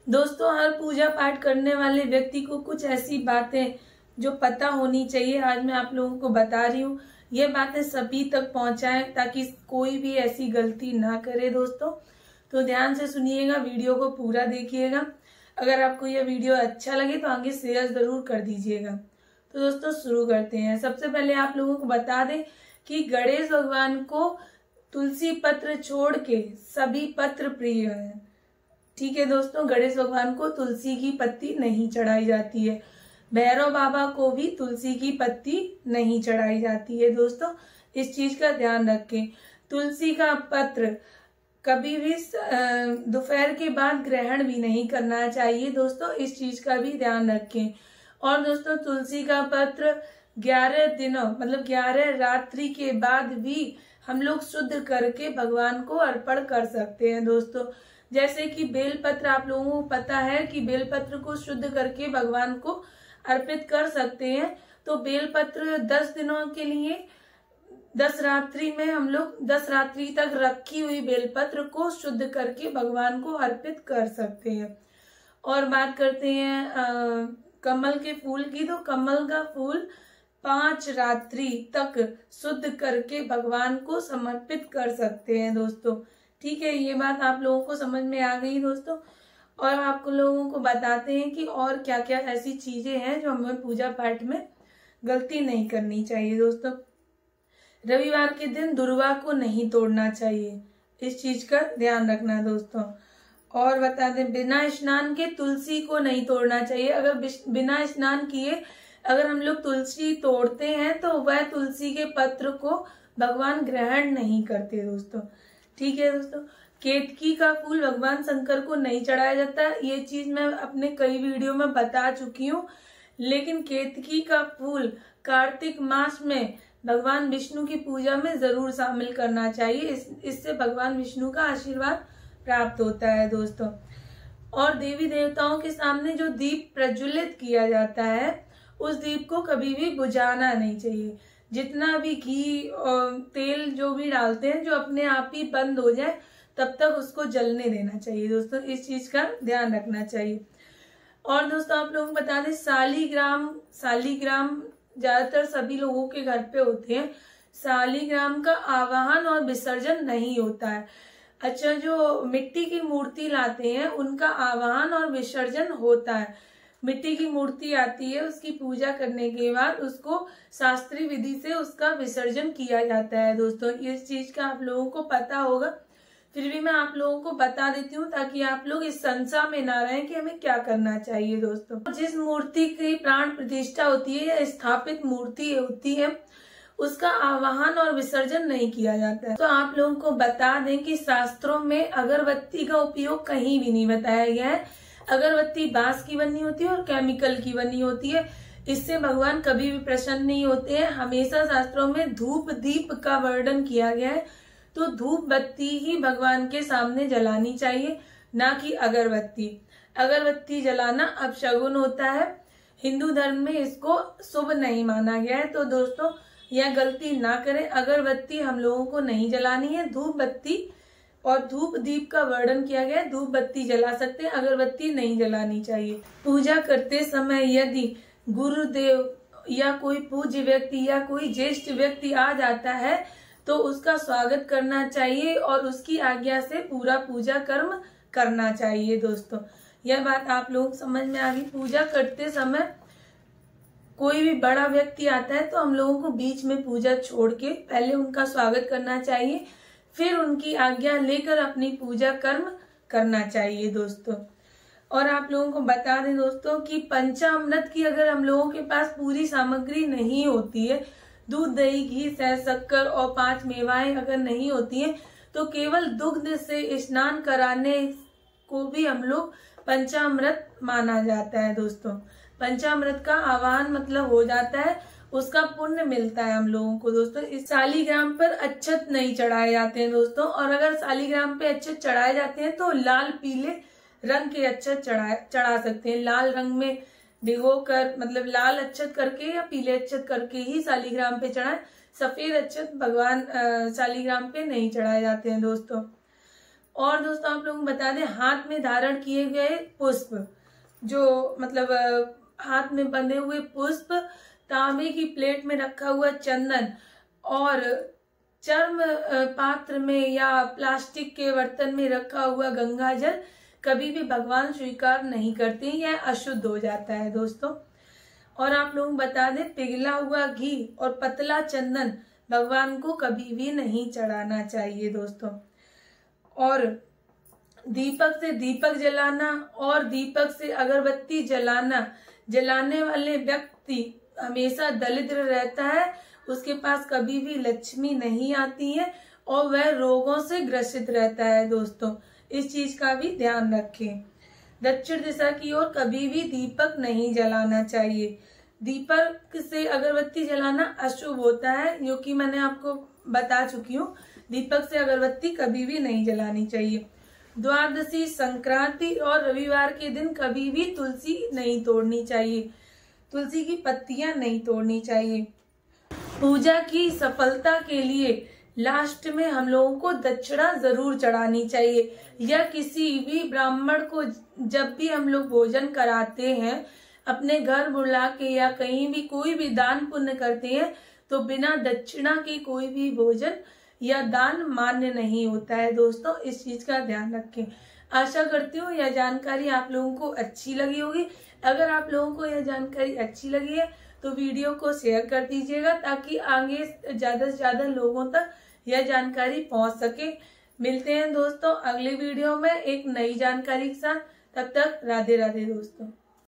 दोस्तों, हर पूजा पाठ करने वाले व्यक्ति को कुछ ऐसी बातें जो पता होनी चाहिए, आज मैं आप लोगों को बता रही हूँ। ये बातें सभी तक पहुंचाएं ताकि कोई भी ऐसी गलती ना करे। दोस्तों, तो ध्यान से सुनिएगा, वीडियो को पूरा देखिएगा। अगर आपको यह वीडियो अच्छा लगे तो आगे शेयर जरूर कर दीजिएगा। तो दोस्तों, शुरू करते हैं। सबसे पहले आप लोगों को बता दें कि गणेश भगवान को तुलसी पत्र छोड़ के सभी पत्र प्रिय हैं। ठीक है दोस्तों, गणेश भगवान को तुलसी की पत्ती नहीं चढ़ाई जाती है। भैरव बाबा को भी तुलसी की पत्ती नहीं चढ़ाई जाती है। दोस्तों, इस चीज का ध्यान रखें। तुलसी का पत्र कभी भी दोपहर के बाद ग्रहण भी नहीं करना चाहिए। दोस्तों, इस चीज का भी ध्यान रखें। और दोस्तों, तुलसी का पत्र 11 दिनों मतलब 11 रात्रि के बाद भी हम लोग शुद्ध करके भगवान को अर्पण कर सकते हैं। दोस्तों, जैसे कि बेलपत्र, आप लोगों को पता है कि बेलपत्र को शुद्ध करके भगवान को अर्पित कर सकते हैं। तो बेलपत्र 10 दिनों के लिए 10 रात्रि में हम लोग 10 रात्रि तक रखी हुई बेलपत्र को शुद्ध करके भगवान को अर्पित कर सकते हैं। और बात करते हैं कमल के फूल की, तो कमल का फूल 5 रात्रि तक शुद्ध करके भगवान को समर्पित कर सकते हैं। दोस्तों, ठीक है, ये बात आप लोगों को समझ में आ गई। दोस्तों, और आपको लोगों को बताते हैं कि और क्या क्या ऐसी चीजें हैं जो हमें पूजा पाठ में गलती नहीं करनी चाहिए। दोस्तों, रविवार के दिन दुर्वा को नहीं तोड़ना चाहिए, इस चीज का ध्यान रखना। दोस्तों, और बता दें, बिना स्नान के तुलसी को नहीं तोड़ना चाहिए। अगर बिना स्नान किए अगर हम लोग तुलसी तोड़ते हैं तो वह तुलसी के पत्र को भगवान ग्रहण नहीं करते। दोस्तों, ठीक है दोस्तों, केतकी का फूल भगवान शंकर को नहीं चढ़ाया जाता। ये चीज मैं अपने कई वीडियो में बता चुकी हूँ। लेकिन केतकी का फूल कार्तिक मास में भगवान विष्णु की पूजा में जरूर शामिल करना चाहिए। इससे भगवान विष्णु का आशीर्वाद प्राप्त होता है। दोस्तों, और देवी देवताओं के सामने जो दीप प्रज्वलित किया जाता है उस दीप को कभी भी बुझाना नहीं चाहिए। जितना भी घी और तेल जो भी डालते हैं, जो अपने आप ही बंद हो जाए तब तक उसको जलने देना चाहिए। दोस्तों, इस चीज का ध्यान रखना चाहिए। और दोस्तों, आप लोगों को बता दें, शालीग्राम ज्यादातर सभी लोगों के घर पे होते हैं। शालीग्राम का आवाहन और विसर्जन नहीं होता है। अच्छा, जो मिट्टी की मूर्ति लाते हैं उनका आवाहन और विसर्जन होता है। मिट्टी की मूर्ति आती है, उसकी पूजा करने के बाद उसको शास्त्रीय विधि से उसका विसर्जन किया जाता है। दोस्तों, इस चीज का आप लोगों को पता होगा, फिर भी मैं आप लोगों को बता देती हूँ ताकि आप लोग इस संशय में ना रहें कि हमें क्या करना चाहिए। दोस्तों, जिस मूर्ति की प्राण प्रतिष्ठा होती है या स्थापित मूर्ति होती है उसका आवाहन और विसर्जन नहीं किया जाता है। तो आप लोगों को बता दें कि शास्त्रों में अगरबत्ती का उपयोग कहीं भी नहीं बताया गया है। अगरबत्ती बांस की बनी होती है और केमिकल की बनी होती है। इससे भगवान कभी भी प्रसन्न नहीं होते हैं। हमेशा शास्त्रों में धूप दीप का वर्णन किया गया है। तो धूप बत्ती ही भगवान के सामने जलानी चाहिए, ना कि अगरबत्ती। अगरबत्ती जलाना अपशगुन होता है। हिंदू धर्म में इसको शुभ नहीं माना गया है। तो दोस्तों, यह गलती ना करें। अगरबत्ती हम लोगों को नहीं जलानी है। धूप बत्ती और धूप दीप का वर्णन किया गया है, धूप बत्ती जला सकते हैं, अगरबत्ती नहीं जलानी चाहिए। पूजा करते समय यदि गुरुदेव या कोई पूज्य व्यक्ति या कोई ज्येष्ठ व्यक्ति आ जाता है तो उसका स्वागत करना चाहिए और उसकी आज्ञा से पूरा पूजा कर्म करना चाहिए। दोस्तों, यह बात आप लोग समझ में आ गई। पूजा करते समय कोई भी बड़ा व्यक्ति आता है तो हम लोगों को बीच में पूजा छोड़ के पहले उनका स्वागत करना चाहिए, फिर उनकी आज्ञा लेकर अपनी पूजा कर्म करना चाहिए। दोस्तों, और आप लोगों को बता दें दोस्तों कि पंचामृत की अगर हम लोगों के पास पूरी सामग्री नहीं होती है, दूध दही घी शहद शक्कर और 5 मेवाएं अगर नहीं होती हैं, तो केवल दुग्ध से स्नान कराने को भी हम लोग पंचामृत माना जाता है। दोस्तों, पंचामृत का आवाहन मतलब हो जाता है, उसका पुण्य मिलता है हम लोगों को। दोस्तों, इस शालीग्राम पर अक्षत नहीं चढ़ाए जाते हैं। दोस्तों, और अगर शालीग्राम पे अक्षत चढ़ाए जाते हैं तो लाल पीले रंग के अक्षत चढ़ा सकते हैं। लाल रंग में भिगो कर मतलब लाल अक्षत करके या पीले अक्षत करके ही शालीग्राम पे चढ़ाएं। सफेद अक्षत भगवान शालीग्राम पे नहीं चढ़ाए जाते हैं। दोस्तों, और दोस्तों आप लोगों को बता दें, हाथ में धारण किए गए पुष्प, जो मतलब हाथ में बंधे हुए पुष्प, तांबे की प्लेट में रखा हुआ चंदन और चर्म पात्र में या प्लास्टिक के बर्तन में रखा हुआ गंगा जल कभी भी भगवान स्वीकार नहीं करते, यह अशुद्ध हो जाता है दोस्तों। और आप लोगों को बता दें, पिघला हुआ घी और पतला चंदन भगवान को कभी भी नहीं चढ़ाना चाहिए दोस्तों। और दीपक से दीपक जलाना और दीपक से अगरबत्ती जलाना, जलाने वाले व्यक्ति हमेशा दरिद्र रहता है, उसके पास कभी भी लक्ष्मी नहीं आती है और वह रोगों से ग्रसित रहता है दोस्तों। इस चीज का भी ध्यान रखें। दक्षिण दिशा की ओर कभी भी दीपक नहीं जलाना चाहिए। दीपक से अगरबत्ती जलाना अशुभ होता है, जो कि मैंने आपको बता चुकी हूँ। दीपक से अगरबत्ती कभी भी नहीं जलानी चाहिए। द्वादशी, संक्रांति और रविवार के दिन कभी भी तुलसी नहीं तोड़नी चाहिए, तुलसी की पत्तियां नहीं तोड़नी चाहिए। पूजा की सफलता के लिए लास्ट में हम लोगों को दक्षिणा जरूर चढ़ानी चाहिए, या किसी भी ब्राह्मण को जब भी हम लोग भोजन कराते हैं, अपने घर बुला के या कहीं भी कोई भी दान पुण्य करते हैं, तो बिना दक्षिणा के कोई भी भोजन या दान मान्य नहीं होता है दोस्तों। इस चीज का ध्यान रखें। आशा करती हूँ यह जानकारी आप लोगों को अच्छी लगी होगी। अगर आप लोगों को यह जानकारी अच्छी लगी है तो वीडियो को शेयर कर दीजिएगा, ताकि आगे ज्यादा से ज्यादा लोगों तक यह जानकारी पहुंच सके। मिलते हैं दोस्तों अगले वीडियो में एक नई जानकारी के साथ। तब तक राधे राधे दोस्तों।